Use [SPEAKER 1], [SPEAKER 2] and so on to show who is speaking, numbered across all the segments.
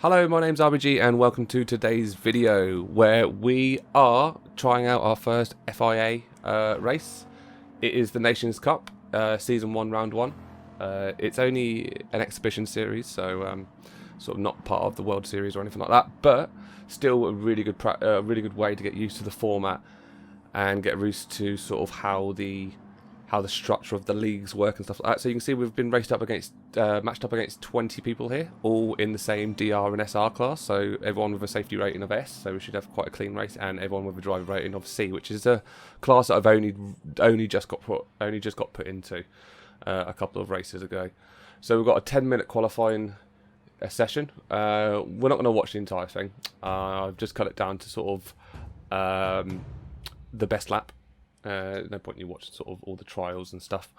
[SPEAKER 1] Hello, my name's ArbieG and welcome to today's video where we are trying out our first FIA race. It is the Nations Cup, Season 1, Round 1. It's only an exhibition series, so sort of not part of the World Series or anything like that, but still a really good way to get used to the format and get used to sort of how the structure of the leagues work and stuff like that. So you can see we've been matched up against 20 people here, all in the same DR and SR class. So everyone with a safety rating of S, so we should have quite a clean race, and everyone with a driver rating of C, which is a class that I've only just got put into a couple of races ago. So we've got a 10-minute qualifying session. We're not going to watch the entire thing. I've just cut it down to sort of the best lap. No point in you watching sort of all the trials and stuff.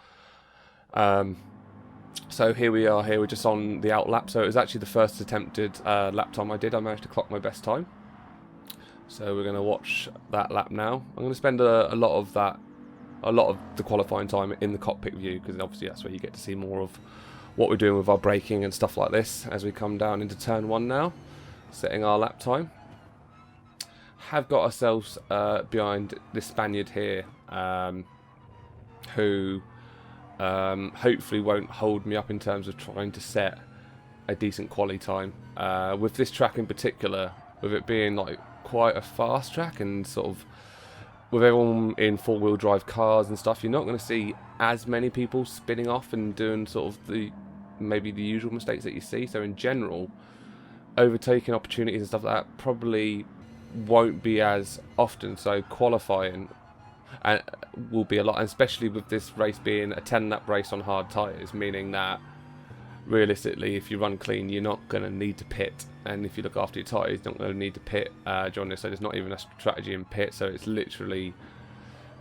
[SPEAKER 1] So here we are. We're just on the out lap. So it was actually the first attempted lap time I did. I managed to clock my best time. So we're going to watch that lap now. I'm going to spend a lot of the qualifying time in the cockpit view, because obviously that's where you get to see more of what we're doing with our braking and stuff like this as we come down into turn 1 now, setting our lap time. Have got ourselves behind this Spaniard here, who hopefully won't hold me up in terms of trying to set a decent quali time. With this track in particular, with it being like quite a fast track and sort of with everyone in four-wheel drive cars and stuff, you're not going to see as many people spinning off and doing sort of maybe the usual mistakes that you see. So in general, overtaking opportunities and stuff like that probably won't be as often, so qualifying will be a lot, and especially with this race being a 10-lap race on hard tyres, meaning that realistically if you run clean you're not going to need to pit, and if you look after your tyres you're not going to need to pit during this. So there's not even a strategy in pit, so it's literally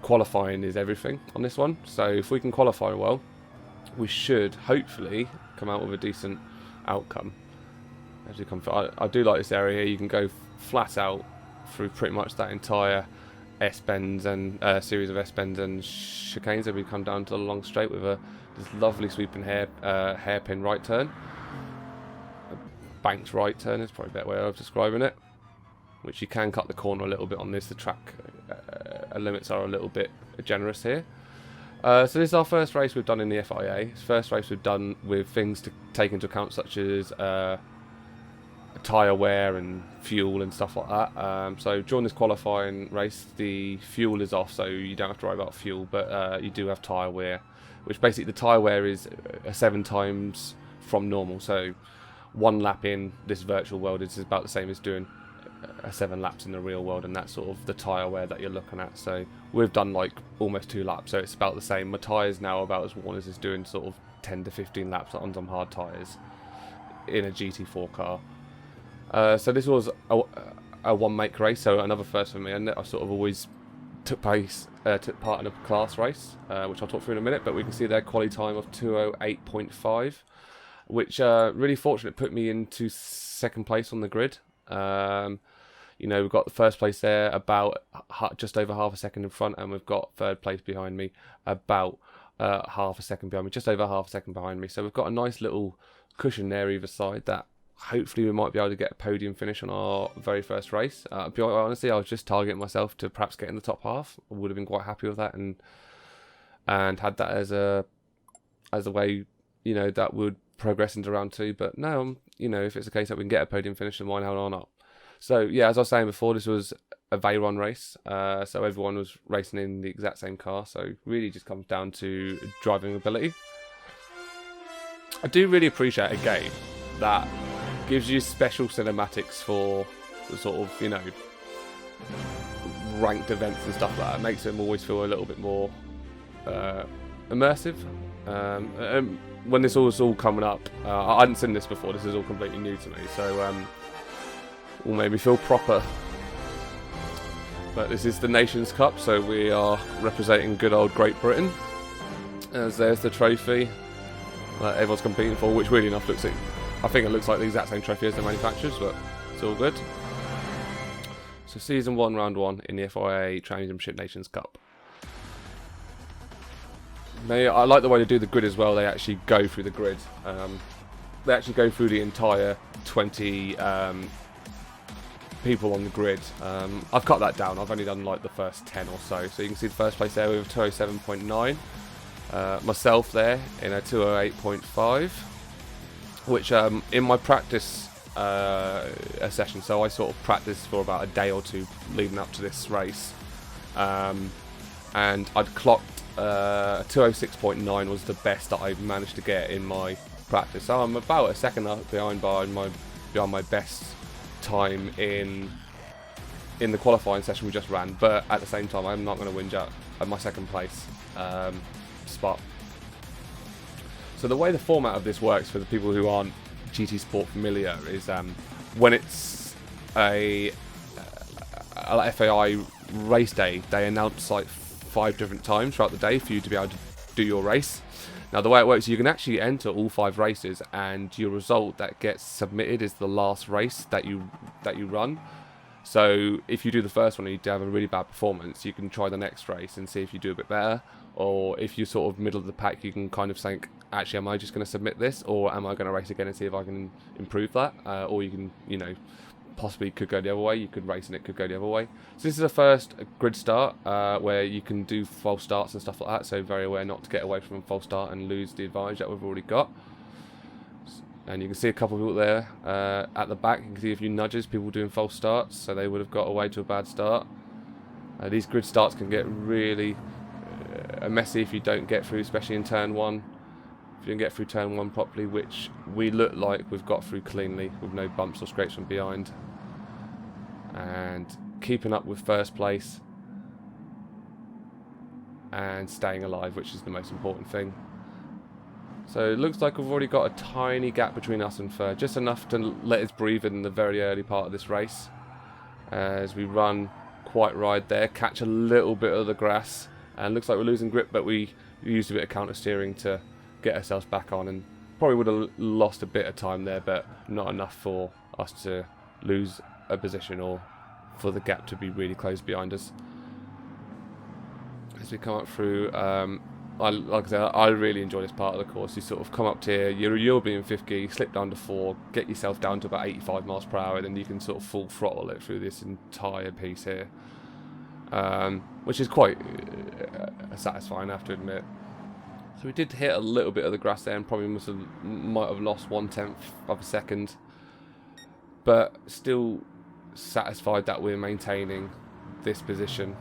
[SPEAKER 1] qualifying is everything on this one. So if we can qualify well, we should hopefully come out with a decent outcome as we come through. I do like this area here. You can go flat out through pretty much that entire S-bends and series of S-bends and chicanes as we come down to the long straight with this lovely sweeping hairpin right turn. A banked right turn is probably a better way of describing it, which you can cut the corner a little bit on this. The track limits are a little bit generous here. So this is our first race we've done in the FIA. It's the first race we've done with things to take into account, such as tyre wear and fuel and stuff like that. So during this qualifying race, the fuel is off, so you don't have to worry about fuel, but you do have tyre wear, which basically the tyre wear is 7 times from normal. So 1 lap in this virtual world is about the same as doing 7 laps in the real world, and that's sort of the tyre wear that you're looking at. So we've done like almost 2 laps, so it's about the same. My tyres now are about as worn as it's doing sort of 10 to 15 laps on some hard tyres in a GT4 car. So this was a one-make race, so another first for me, and I sort of always took part in a class race, which I'll talk through in a minute. But we can see their quali time of 2:08.5, which really fortunate put me into 2nd place on the grid. You know, we've got the 1st place there about just over half a second in front, and we've got 3rd place behind me about half a second behind me, just over half a second behind me. So we've got a nice little cushion there either side that hopefully we might be able to get a podium finish on our very first race. Honestly, I was just targeting myself to perhaps get in the top half. I would have been quite happy with that, and had that as a way, you know, that would progress into round 2. But no, you know, if it's a case that we can get a podium finish, then why not? So yeah, as I was saying before, this was a Veyron race, so everyone was racing in the exact same car. So really just comes down to driving ability. I do really appreciate a game that gives you special cinematics for the sort of, you know, ranked events and stuff like that. It makes them always feel a little bit more immersive. When this was all coming up, I hadn't seen this before. This is all completely new to me, so all made me feel proper. But this is the Nations Cup, so we are representing good old Great Britain. As there's the trophy that everyone's competing for, which really enough I think it looks like the exact same trophy as the manufacturers, but it's all good. So Season 1, Round 1 in the FIA Championship Nations Cup. I like the way they do the grid as well. They actually go through the grid. they actually go through the entire 20 people on the grid. I've cut that down. I've only done like the first 10 or so. So you can see the first place there with a 207.9. Myself there in a 208.5, which in my practice a session, so I sort of practiced for about a day or two leading up to this race, and I'd clocked 206.9 was the best that I managed to get in my practice. So I'm about a second up behind my best time in the qualifying session we just ran, but at the same time I'm not going to whinge out at my second place spot. So the way the format of this works for the people who aren't GT Sport familiar is when it's a FAI race day, they announce like 5 different times throughout the day for you to be able to do your race. Now the way it works, you can actually enter all 5 races, and your result that gets submitted is the last race that you run. So if you do the first one and you have a really bad performance, you can try the next race and see if you do a bit better. Or if you're sort of middle of the pack, you can kind of think, actually, am I just going to submit this, or am I going to race again and see if I can improve that? Or you can, you know, possibly could go the other way. You could race and it could go the other way. So this is the first grid start where you can do false starts and stuff like that. So very aware not to get away from a false start and lose the advantage that we've already got. And you can see a couple of people there at the back. You can see a few nudges, people doing false starts, so they would have got away to a bad start. These grid starts can get really messy if you don't get through, especially in turn 1. If you don't get through turn 1 properly, which we look like we've got through cleanly with no bumps or scrapes from behind. And keeping up with first place and staying alive, which is the most important thing. So it looks like we've already got a tiny gap between us and third, just enough to let us breathe in the very early part of this race. As we run quite wide there, catch a little bit of the grass, and looks like we're losing grip, but we used a bit of counter steering to get ourselves back on, and probably would have lost a bit of time there, but not enough for us to lose a position or for the gap to be really close behind us. As we come up through, like I said, I really enjoy this part of the course. You sort of come up to here, you'll be in 5th gear, you slip down to 4, get yourself down to about 85 miles per hour, and then you can sort of full throttle it through this entire piece here, which is quite satisfying, I have to admit. So we did hit a little bit of the grass there, and probably might have lost 1/10 of a second, but still satisfied that we're maintaining this position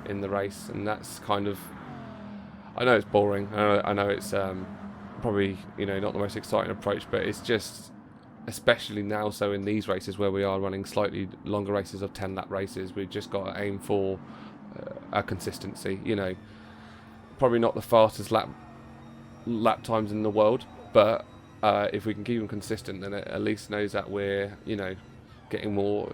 [SPEAKER 1] in the race. And that's kind of, I know it's boring, I know it's probably, you know, not the most exciting approach, but it's just, especially now, so in these races where we are running slightly longer races of 10 lap races, we've just got to aim for a consistency. You know, probably not the fastest lap times in the world, but if we can keep them consistent, then it at least knows that we're, you know, getting more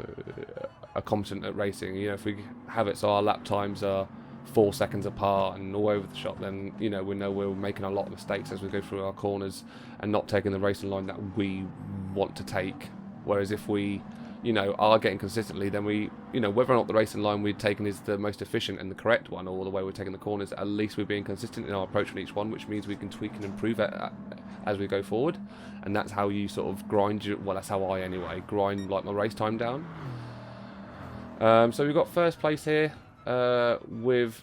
[SPEAKER 1] competent at racing. You know, if we have it so our lap times are 4 seconds apart and all over the shop, then, you know we're making a lot of mistakes as we go through our corners and not taking the racing line that we want to take. Whereas if we, you know, are getting consistently, then we, you know, whether or not the racing line we're taking is the most efficient and the correct one, or the way we're taking the corners, at least we're being consistent in our approach on each one, which means we can tweak and improve it as we go forward. And that's how you sort of grind well, that's how I anyway grind like my race time down. So we've got first place here with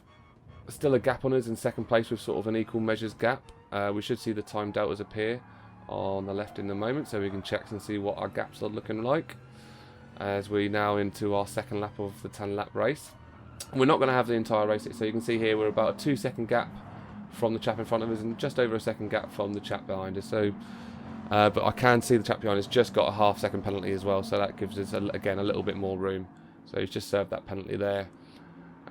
[SPEAKER 1] still a gap on us, in second place with sort of an equal measures gap. We should see the time deltas appear on the left in a moment, so we can check and see what our gaps are looking like as we now into our second lap of the 10 lap race. We're not going to have the entire race, so you can see here we're about a 2-second gap from the chap in front of us and just over a second gap from the chap behind us. So but I can see the chap behind us just got a half-second penalty as well, so that gives us again a little bit more room. So he's just served that penalty there,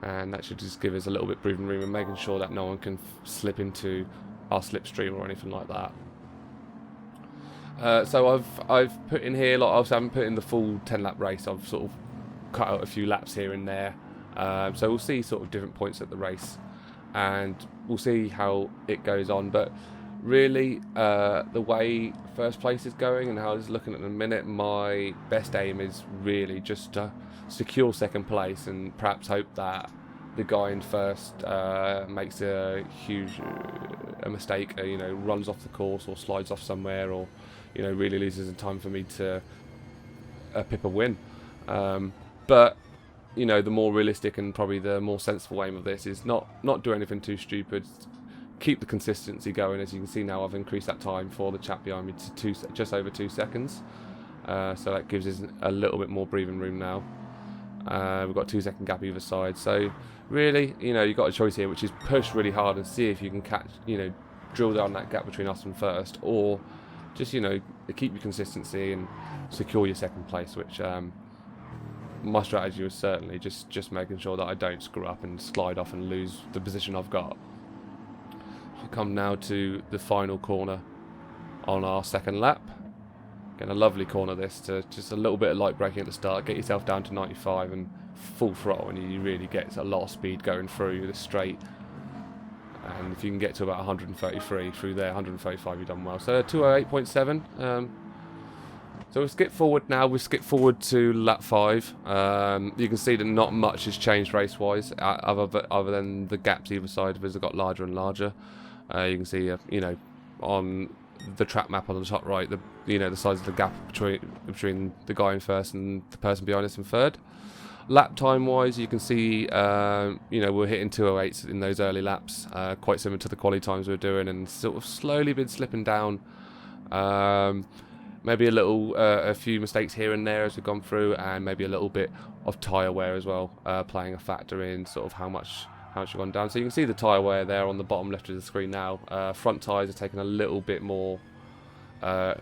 [SPEAKER 1] and that should just give us a little bit breathing room and making sure that no one can slip into our slipstream or anything like that. So I've put in here, like, obviously I haven't put in the full 10 lap race. I've sort of cut out a few laps here and there. So we'll see sort of different points at the race, and we'll see how it goes on. But really, the way first place is going and how it's looking at the minute, my best aim is really just to secure second place and perhaps hope that the guy in first makes a huge a mistake, you know, runs off the course or slides off somewhere, or you know, really loses in time for me to pip a win. But you know, the more realistic and probably the more sensible aim of this is not do anything too stupid. Keep the consistency going. As you can see now, I've increased that time for the chap behind me to just over 2 seconds. So that gives us a little bit more breathing room now. We've got a 2-second gap either side. So really, you know, you've got a choice here, which is push really hard and see if you can catch, you know, drill down that gap between us and first, or just, you know, keep your consistency and secure your second place, which my strategy was certainly just making sure that I don't screw up and slide off and lose the position I've got. We come now to the final corner on our second lap. Again, a lovely corner this, to just a little bit of light braking at the start, get yourself down to 95 and full throttle, and you really get a lot of speed going through the straight. And if you can get to about 133 through there, 135, you've done well. So 208.7. So we'll skip forward now. We'll skip forward to lap 5. You can see that not much has changed race-wise, other than the gaps either side of us have got larger and larger. You can see, you know, on the track map on the top right, the size of the gap between the guy in first and the person behind us in third. Lap time wise, you can see, you know, we're hitting 208s in those early laps, quite similar to the quali times we were doing, and sort of slowly been slipping down. Maybe a few mistakes here and there as we've gone through, and maybe a little bit of tyre wear as well, playing a factor in sort of how much we've gone down. So you can see the tyre wear there on the bottom left of the screen now. Front tyres are taking a little bit more a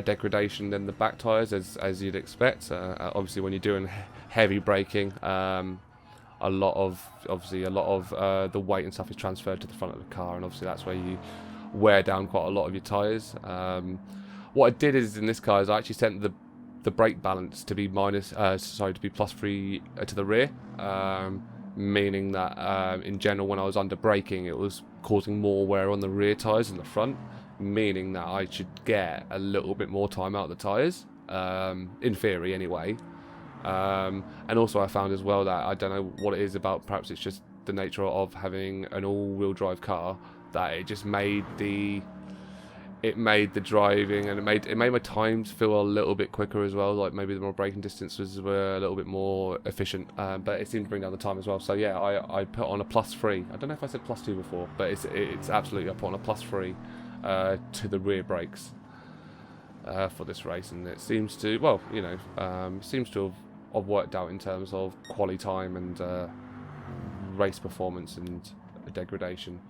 [SPEAKER 1] degradation than the back tyres, as you'd expect. Obviously, when you're doing heavy braking, a lot of the weight and stuff is transferred to the front of the car, and obviously that's where you wear down quite a lot of your tyres. What I did is in this car is I actually sent the brake balance to be +3 to the rear, meaning that in general when I was under braking it was causing more wear on the rear tyres than the front, meaning that I should get a little bit more time out of the tyres, in theory anyway. And also I found as well that I don't know what it is about, perhaps it's just the nature of having an all-wheel drive car, that it just made the driving, and it made my times feel a little bit quicker as well. Like maybe the more braking distances were a little bit more efficient, but it seemed to bring down the time as well. So yeah, I put on a +3. I don't know if I said +2 before, but it's absolutely, I put on a +3 to the rear brakes for this race, and it seems to, well, you know, seems to have worked out in terms of quali time and race performance and degradation.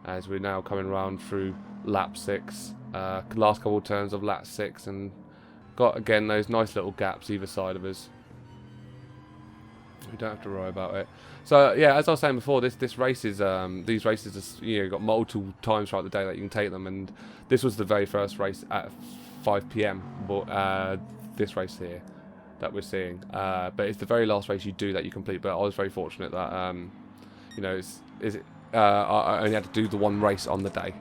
[SPEAKER 1] As we're now coming around through lap 6, last couple of turns of lap 6, and got again those nice little gaps either side of us. We don't have to worry about it. So yeah, as I was saying before, these races are, you know, got multiple times throughout the day that you can take them, and this was the very first race at 5 PM. But this race here that we're seeing, but it's the very last race you do that you complete. But I was very fortunate that you know, I only had to do the one race on the day.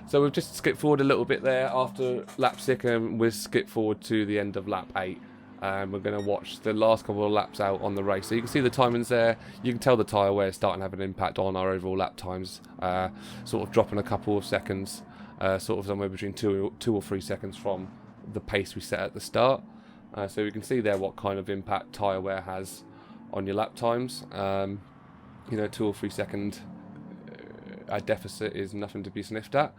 [SPEAKER 1] So we've just skipped forward a little bit there after lap 6, and we'll skip forward to the end of lap 8. And we're going to watch the last couple of laps out on the race. So you can see the timings there. You can tell the tyre wear is starting to have an impact on our overall lap times, sort of dropping a couple of seconds, sort of somewhere between 2 or 3 seconds from the pace we set at the start. So we can see there what kind of impact tyre wear has on your lap times. You know, 2 or 3 second deficit is nothing to be sniffed at,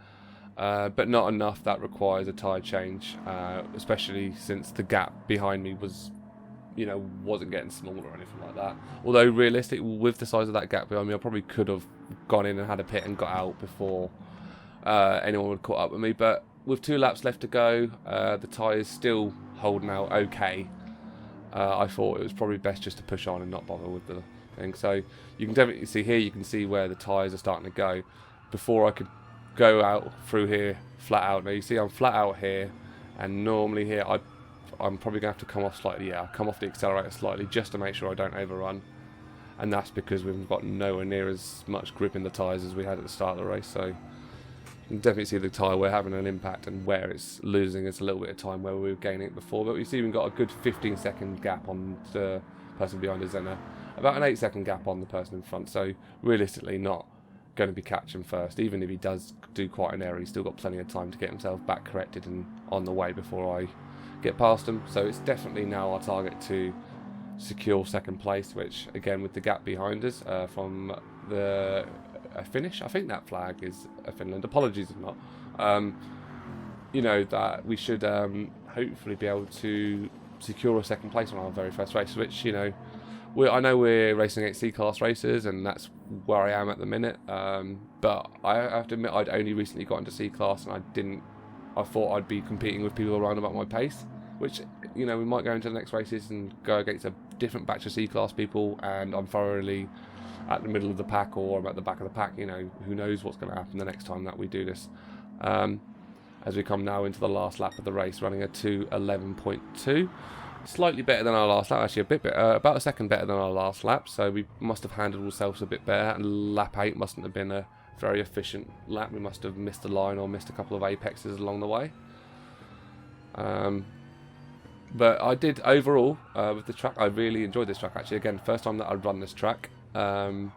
[SPEAKER 1] but not enough that requires a tyre change, especially since the gap behind me was, you know, wasn't getting smaller or anything like that. Although realistic, with the size of that gap behind me, I probably could have gone in and had a pit and got out before anyone would caught up with me. But with 2 laps left to go, the tyre's still holding out okay. I thought it was probably best just to push on and not bother with the thing. So you can definitely see here, you can see where the tyres are starting to go before I could go out through here flat out. Now you see I'm flat out here, and normally here I'm probably going to have to come off slightly. Yeah, I'll come off the accelerator slightly just to make sure I don't overrun, and that's because we've got nowhere near as much grip in the tyres as we had at the start of the race. So you can definitely see the tyre wear having an impact, and where it's losing is a little bit of time where we were gaining it before. But you see we've got a good 15-second gap on the person behind us, and about an 8-second gap on the person in front. So realistically, not going to be catching first. Even if he does do quite an error, he's still got plenty of time to get himself back corrected and on the way before I get past him. So it's definitely now our target to secure second place, which again, with the gap behind us from the finish, I think that flag is Finland, apologies if not, you know, that we should hopefully be able to secure a second place on our very first race, which, you know, I know we're racing against C-class racers, and that's where I am at the minute, but I have to admit I'd only recently got into C-class, and I thought I'd be competing with people around about my pace, which, you know, we might go into the next races and go against a different batch of C-class people, and I'm thoroughly at the middle of the pack, or I'm at the back of the pack. You know, who knows what's going to happen the next time that we do this. As we come now into the last lap of the race, running a 2:11.2, slightly better than our last lap, actually a bit better, about a second better than our last lap, so we must have handled ourselves a bit better, and lap 8 mustn't have been a very efficient lap. We must have missed a line or missed a couple of apexes along the way. But I did overall, with the track, I really enjoyed this track actually. Again, first time that I'd run this track. And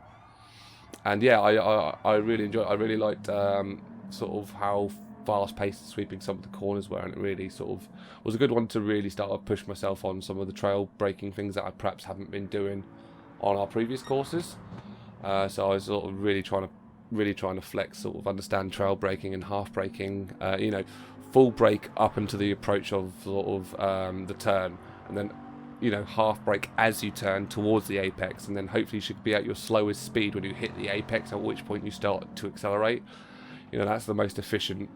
[SPEAKER 1] yeah, I really enjoyed it. I really liked sort of how fast-paced sweeping some of the corners were, and it really sort of was a good one to really start to push myself on some of the trail braking things that I perhaps haven't been doing on our previous courses. So I was sort of really trying to flex, sort of understand trail braking and half braking, you know, full brake up into the approach of sort of the turn, and then, you know, half brake as you turn towards the apex, and then hopefully you should be at your slowest speed when you hit the apex, at which point you start to accelerate. You know, that's the most efficient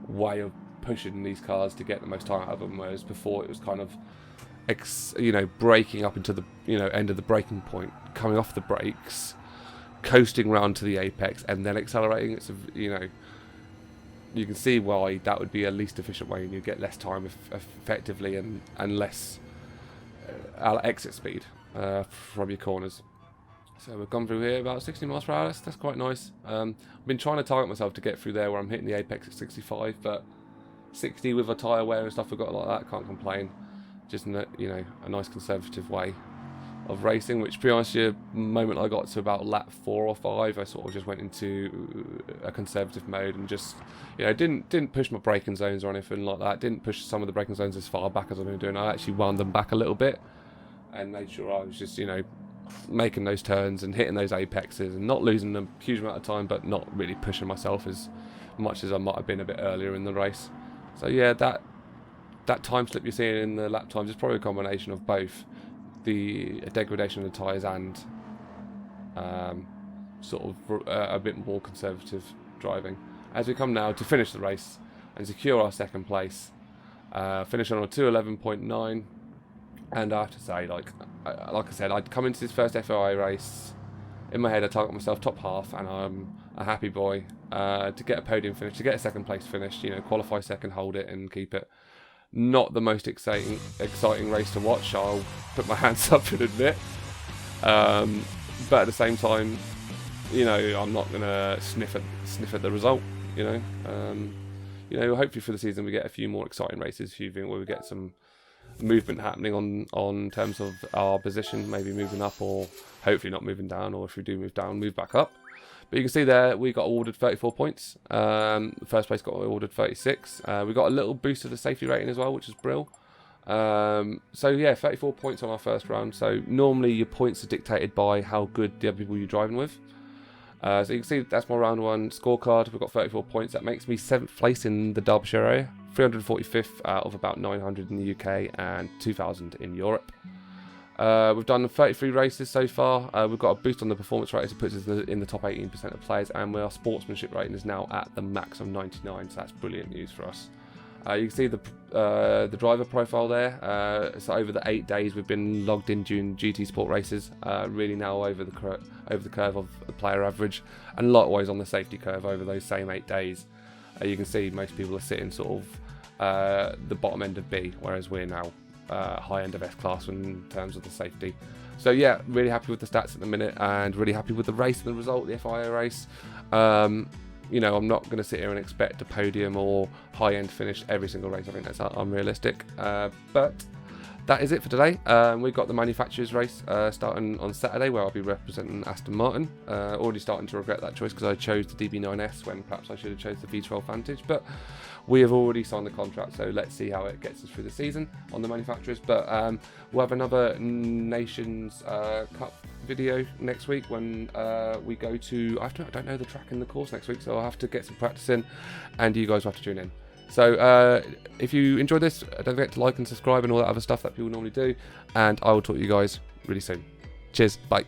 [SPEAKER 1] way of pushing these cars to get the most time out of them, whereas before it was kind of you know, braking up into the, you know, end of the braking point, coming off the brakes, coasting round to the apex, and then accelerating. It's, you know, you can see why that would be a least efficient way, and you get less time effectively and less exit speed from your corners. So we've gone through here about 60 miles per hour. That's quite nice. I've been trying to target myself to get through there where I'm hitting the apex at 65, but 60 with a tyre wear and stuff we've got like that, can't complain. Just, you know, a nice conservative way of racing, which, to be honest, the moment I got to about lap 4 or 5, I sort of just went into a conservative mode and just, you know, didn't push my braking zones or anything like that. Didn't push some of the braking zones as far back as I've been doing. I actually wound them back a little bit and made sure I was just, you know, making those turns and hitting those apexes and not losing a huge amount of time, but not really pushing myself as much as I might have been a bit earlier in the race. So yeah, that time slip you're seeing in the lap times is probably a combination of both the degradation of the tyres and sort of a bit more conservative driving. As we come now to finish the race and secure our second place, finish on a 2:11.9, and I have to say, like I said, I'd come into this first FIA race in my head, I target myself top half, and I'm a happy boy to get a podium finish, to get a second place finish, you know, qualify second, hold it and keep it. Not the most exciting race to watch, I'll put my hands up and admit, but at the same time, you know, I'm not gonna sniff at the result. You know, hopefully for the season we get a few more exciting races, where we get some movement happening on terms of our position, maybe moving up, or hopefully not moving down, or if we do move down, move back up. But you can see there we got awarded 34 points. First place got awarded 36. We got a little boost to the safety rating as well, which is brilliant. So yeah, 34 points on our first round. So normally your points are dictated by how good the other people you're driving with. So you can see that's my round 1 scorecard. We've got 34 points. That makes me 7th place in the Derbyshire area, 345th out of about 900 in the UK and 2,000 in Europe. We've done 33 races so far. We've got a boost on the performance rating, so it puts us in the top 18% of players, and our sportsmanship rating is now at the max of 99, so that's brilliant news for us. You can see the driver profile there. So over the 8 days we've been logged in doing GT Sport races, really now over the curve of the player average, and likewise on the safety curve over those same 8 days. You can see most people are sitting sort of the bottom end of B, whereas we're now high end of S class in terms of the safety. So yeah, really happy with the stats at the minute, and really happy with the race and the result, the FIA race. You know, I'm not going to sit here and expect a podium or high-end finish every single race. I think that's unrealistic. But that is it for today. We've got the manufacturers race starting on Saturday, where I'll be representing Aston Martin. Already starting to regret that choice because I chose the DB9S when perhaps I should have chose the V12 Vantage, but we have already signed the contract, so let's see how it gets us through the season on the manufacturers. But we'll have another Nations Cup video next week when we go to, I don't know the track in the course next week, so I'll have to get some practice in, and you guys will have to tune in. So if you enjoyed this, don't forget to like and subscribe and all that other stuff that people normally do, and I will talk to you guys really soon. Cheers, bye.